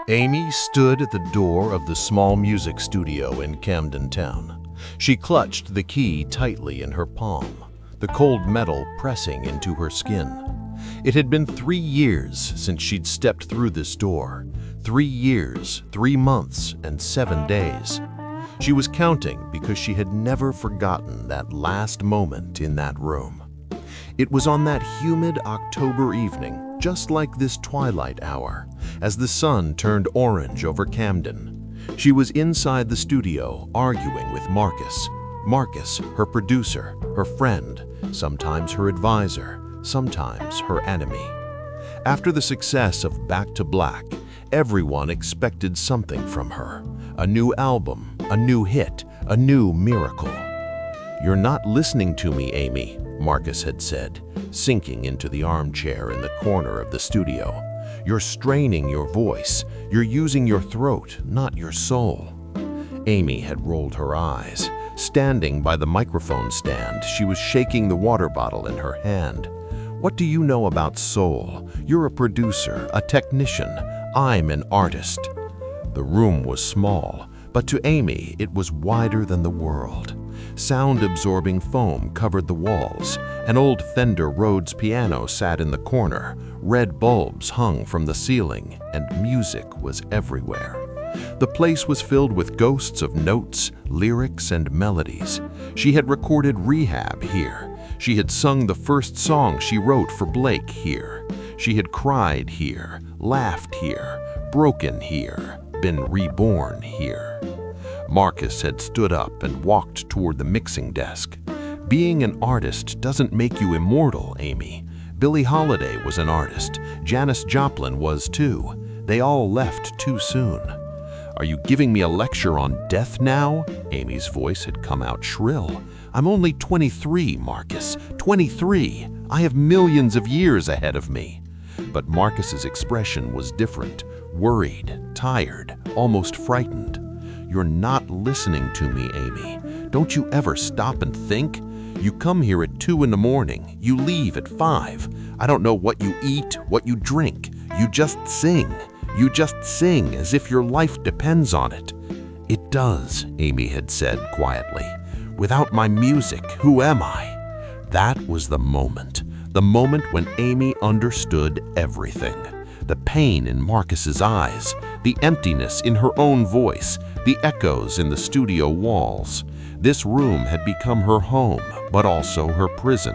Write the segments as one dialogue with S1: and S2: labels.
S1: Amy stood at the door of the small music studio in Camden Town. She clutched the key tightly in her palm, the cold metal pressing into her skin. It had been 3 years since she'd stepped through this door. 3 years, 3 months, and 7 days. She was counting because she had never forgotten that last moment in that room. It was on that humid October evening, just like this twilight hour, as the sun turned orange over Camden. She was inside the studio arguing with Marcus. Marcus, her producer, her friend, sometimes her advisor, sometimes her enemy. After the success of Back to Black, everyone expected something from her. A new album, a new hit, a new miracle. "You're not listening to me, Amy," Marcus had said, sinking into the armchair in the corner of the studio. "You're straining your voice. You're using your throat, not your soul." Amy had rolled her eyes. Standing by the microphone stand, she was shaking the water bottle in her hand. "What do you know about soul? You're a producer, a technician. I'm an artist." The room was small, but to Amy it was wider than the world. Sound-absorbing foam covered the walls. An old Fender Rhodes piano sat in the corner. Red bulbs hung from the ceiling, and music was everywhere. The place was filled with ghosts of notes, lyrics, and melodies. She had recorded Rehab here. She had sung the first song she wrote for Blake here. She had cried here, laughed here, broken here, been reborn here. Marcus had stood up and walked toward the mixing desk. "Being an artist doesn't make you immortal, Amy. Billie Holiday was an artist. Janis Joplin was too. They all left too soon." "Are you giving me a lecture on death now?" Amy's voice had come out shrill. "I'm only 23, Marcus. 23. I have millions of years ahead of me." But Marcus's expression was different. Worried, tired, almost frightened. "You're not listening to me, Amy. Don't you ever stop and think? You come here at 2 in the morning. You leave at 5. I don't know what you eat, what you drink. You just sing. You just sing as if your life depends on it." "It does," Amy had said quietly. "Without my music, who am I?" That was the moment when Amy understood everything. The pain in Marcus's eyes, the emptiness in her own voice, the echoes in the studio walls. This room had become her home, but also her prison.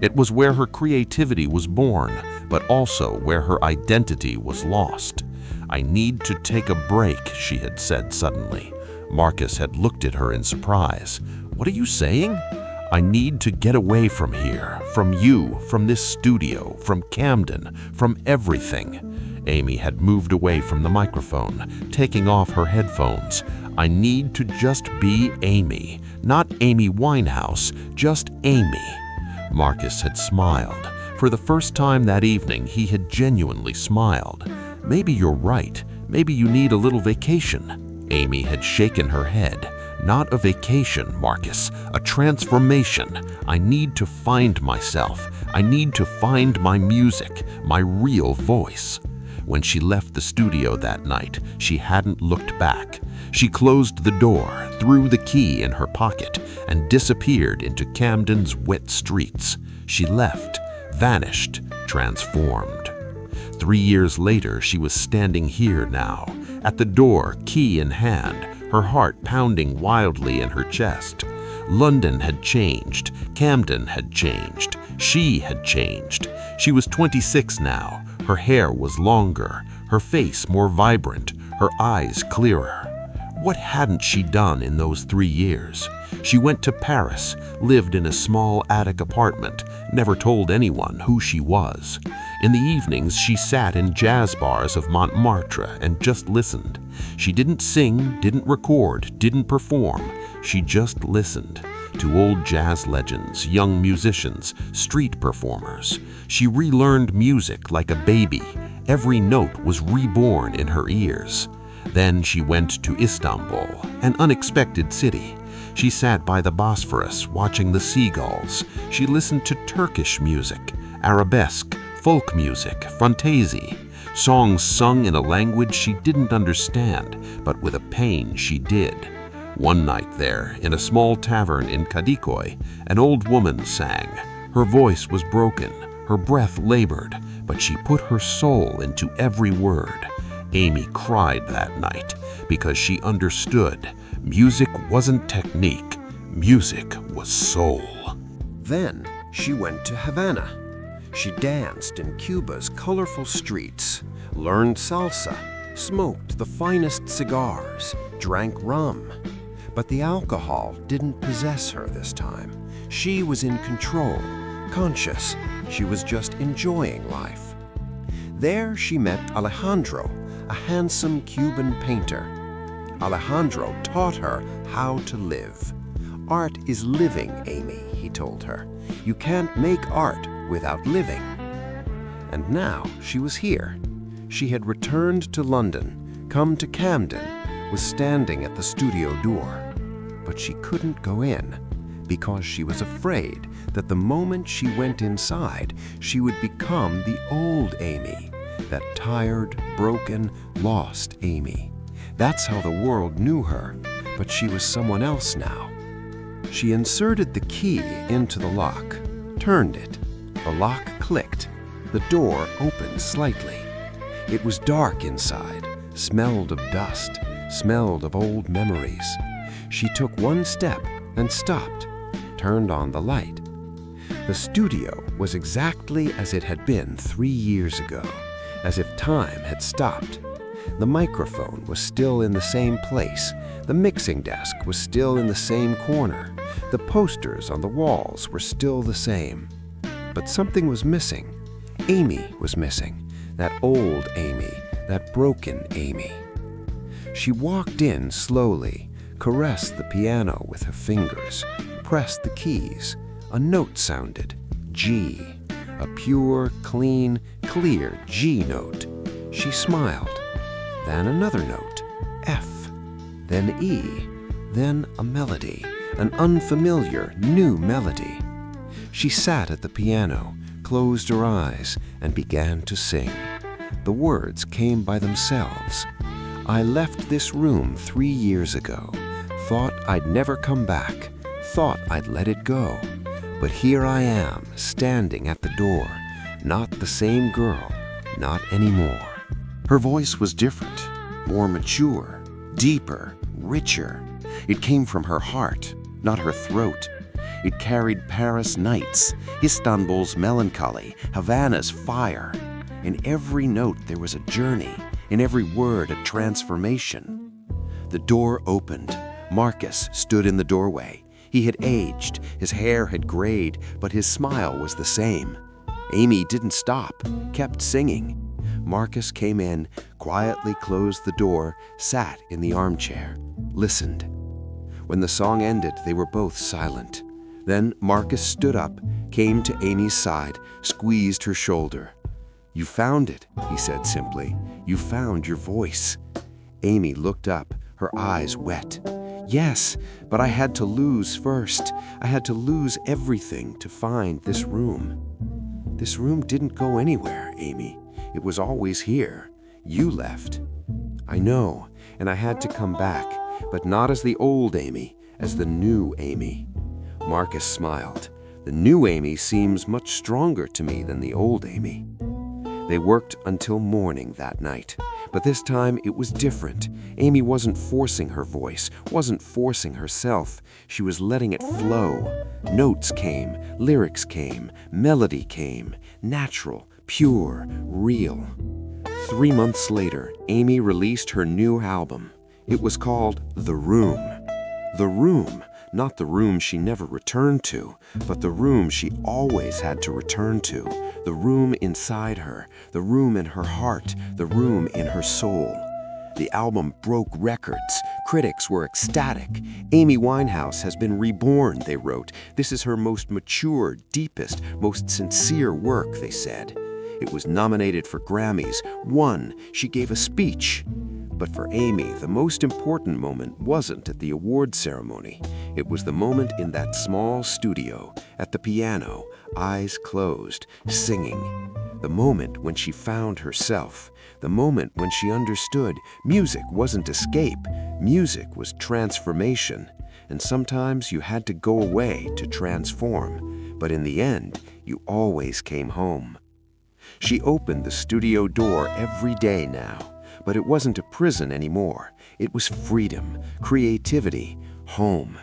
S1: It was where her creativity was born, but also where her identity was lost. "I need to take a break," she had said suddenly. Marcus had looked at her in surprise. "What are you saying?" "I need to get away from here, from you, from this studio, from Camden, from everything." Amy had moved away from the microphone, taking off her headphones. "I need to just be Amy, not Amy Winehouse, just Amy." Marcus had smiled. For the first time that evening, he had genuinely smiled. "Maybe you're right. Maybe you need a little vacation." Amy had shaken her head. "Not a vacation, Marcus, a transformation. I need to find myself. I need to find my music, my real voice." When she left the studio that night, she hadn't looked back. She closed the door, threw the key in her pocket, and disappeared into Camden's wet streets. She left, vanished, transformed. 3 years later, she was standing here now, at the door, key in hand, her heart pounding wildly in her chest. London had changed. Camden had changed. She had changed. She was 26 now. Her hair was longer, her face more vibrant, her eyes clearer. What hadn't she done in those 3 years? She went to Paris, lived in a small attic apartment, never told anyone who she was. In the evenings, she sat in jazz bars of Montmartre and just listened. She didn't sing, didn't record, didn't perform. She just listened to old jazz legends, young musicians, street performers. She relearned music like a baby. Every note was reborn in her ears. Then she went to Istanbul, an unexpected city. She sat by the Bosphorus watching the seagulls. She listened to Turkish music, arabesque, folk music, fantaisie.
S2: songs sung in a language she didn't understand, but with a pain she did. One night there, in a small tavern in Kadikoy, an old woman sang. Her voice was broken, her breath labored, but she put her soul into every word. Amy cried that night because she understood music wasn't technique, music was soul.
S3: Then she went to Havana. She danced in Cuba's colorful streets, learned salsa, smoked the finest cigars, drank rum. But the alcohol didn't possess her this time. She was in control, conscious. She was just enjoying life. There she met Alejandro, a handsome Cuban painter. Alejandro taught her how to live. Art is living, Amy, he told her. You can't make art without living. And now she was here. She had returned to London, come to Camden, was standing at the studio door. But she couldn't go in because she was afraid that the moment she went inside, she would become the old Amy, that tired, broken, lost Amy. That's how the world knew her, but she was someone else now. She inserted the key into the lock, turned it. The lock clicked. The door opened slightly. It was dark inside, smelled of dust, smelled of old memories. She took one step and stopped, turned on the light. The studio was exactly as it had been 3 years ago, as if time had stopped. The microphone was still in the same place. The mixing desk was still in the same corner. The posters on the walls were still the same. But something was missing. Amy was missing. That old Amy, that broken Amy. She walked in slowly, caressed the piano with her fingers, pressed the keys. A note sounded, G, a pure, clean, clear G note. She smiled. Then another note, F, then E, then a melody, an unfamiliar new melody. She sat at the piano, closed her eyes, and began to sing. The words came by themselves. I left this room 3 years ago, thought I'd never come back, thought I'd let it go. But here I am, standing at the door, not the same girl, not anymore. Her voice was different, more mature, deeper, richer. It came from her heart, not her throat. It carried Paris nights, Istanbul's melancholy, Havana's fire. In every note there was a journey, in every word a transformation. The door opened. Marcus stood in the doorway. He had aged, his hair had grayed, but his smile was the same. Amy didn't stop, kept singing. Marcus came in, quietly closed the door, sat in the armchair, listened. When the song ended, they were both silent. Then Marcus stood up, came to Amy's side, squeezed her shoulder. You found it, he said simply. You found your voice. Amy looked up, her eyes wet. Yes, but I had to lose first. I had to lose everything to find this room. This room didn't go anywhere, Amy. It was always here. You left. I know, and I had to come back, but not as the old Amy, as the new Amy. Marcus smiled. The new Amy seems much stronger to me than the old Amy. They worked until morning that night, but this time it was different. Amy wasn't forcing her voice, wasn't forcing herself. She was letting it flow. Notes came, lyrics came, melody came, natural, pure, real. 3 months later, Amy released her new album. It was called The Room. The Room, not the room she never returned to, but the room she always had to return to. The room inside her, the room in her heart, the room in her soul. The album broke records. Critics were ecstatic. Amy Winehouse has been reborn, they wrote. This is her most mature, deepest, most sincere work, they said. It was nominated for Grammys. Won. She gave a speech. But for Amy, the most important moment wasn't at the award ceremony. It was the moment in that small studio, at the piano, eyes closed, singing. The moment when she found herself. The moment when she understood music wasn't escape, music was transformation. And sometimes you had to go away to transform. But in the end, you always came home. She opened the studio door every day now. But it wasn't a prison anymore. It was freedom, creativity, home.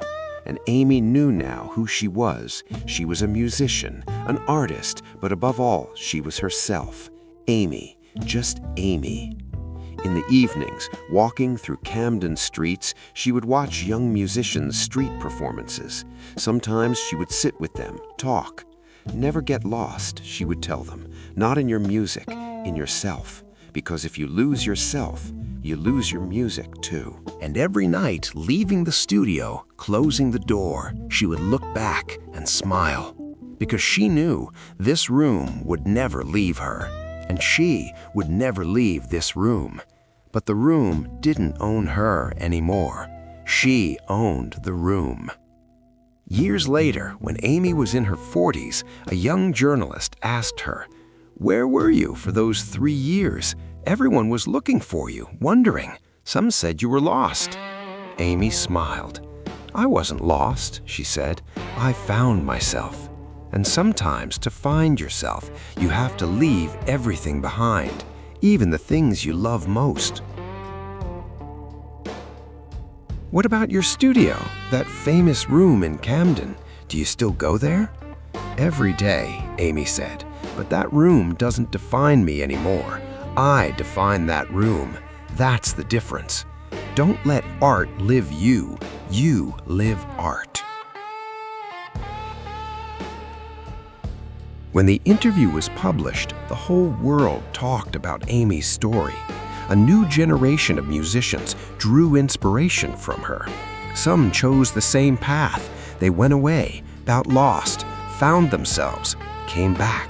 S3: And Amy knew now who she was. She was a musician, an artist, but above all, she was herself. Amy, just Amy. In the evenings, walking through Camden streets, she would watch young musicians' street performances. Sometimes she would sit with them, talk. Never get lost, she would tell them, not in your music, in yourself. Because if you lose yourself, you lose your music too.
S4: And every night, leaving the studio, closing the door, she would look back and smile. Because she knew this room would never leave her. And she would never leave this room. But the room didn't own her anymore. She owned the room. Years later, when Amy was in her 40s, a young journalist asked her, "Where were you for those 3 years? Everyone was looking for you, wondering. Some said you were lost." Amy smiled. "I wasn't lost," she said. "I found myself." And sometimes to find yourself, you have to leave everything behind, even the things you love most. What about your studio, that famous room in Camden? Do you still go there? "Every day," Amy said. "But that room doesn't define me anymore. I define that room. That's the difference. Don't let art live you. You live art." When the interview was published, the whole world talked about Amy's story. A new generation of musicians drew inspiration from her. Some chose the same path. They went away, got lost, found themselves, came back.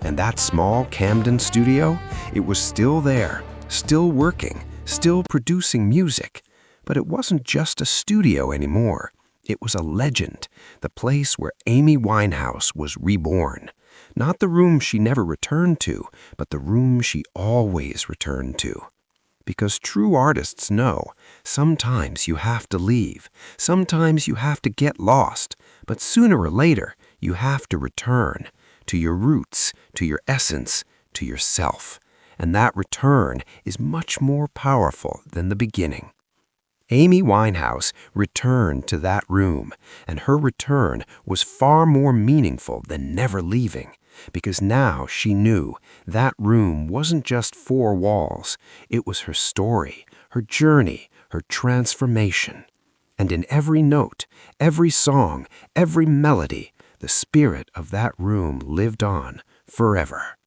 S4: And that small Camden studio, it was still there, still working, still producing music. But it wasn't just a studio anymore. It was a legend, the place where Amy Winehouse was reborn. Not the room she never returned to, but the room she always returned to. Because true artists know, sometimes you have to leave, sometimes you have to get lost, but sooner or later, you have to return to your roots, to your essence, to yourself. And that return is much more powerful than the beginning. Amy Winehouse returned to that room, and her return was far more meaningful than never leaving, because now she knew that room wasn't just 4 walls. It was her story, her journey, her transformation. And in every note, every song, every melody, the spirit of that room lived on forever.